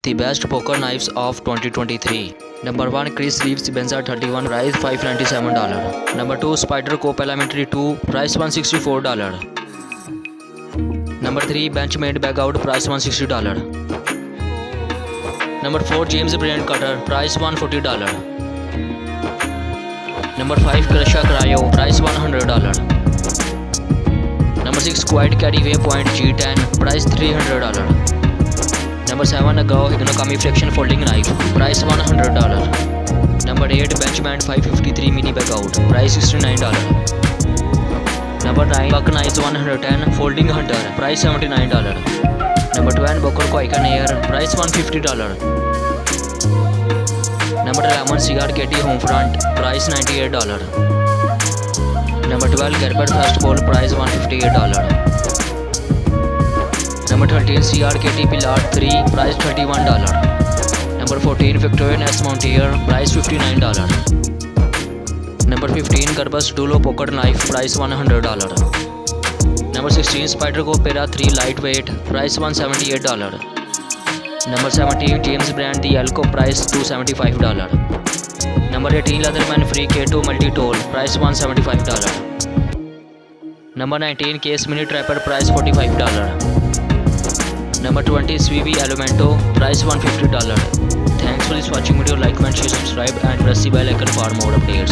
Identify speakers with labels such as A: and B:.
A: The best poker knives of 2023. Number 1 Chris Reeves Benza 31 price $597. Number 2 Spyderco Elementary 2 price $164. Number 3 Benchmade Bag Out price $160. Number 4 James Bryant Cutter price $140. Number 5 Krusha Cryo price $100. Number 6 Quiet Carry Waypoint G10 price $300. Number 7 Agao Hinokami Friction Folding Knife price $100. Number 8 Benchmade 553 Mini Bag Out price $69. Number 9 Buck Knives 110 Folding Hunter price $79. Number 12 Bokor Koikan Air price $150. Number 11 Cigar KT Homefront price $98. Number 12 Gerber First Ball price $158. Number 13 CRKT Pilar 3 price $31. Number 14 Victorian S Mountier price $59. Number 15 Carbus Dulo Pocket Knife price $100. Number 16 Spyderco Para 3 Lightweight price $178. Number 17 James Brand The Elko price $275. Number 18 Leatherman Free K2 Multi Tool price $175. Number 19 Case Mini Trapper price $45. Number 20 Swivi Elemento price $150. Thanks for this watching video. Like, comment, share, subscribe and press the bell icon for more updates.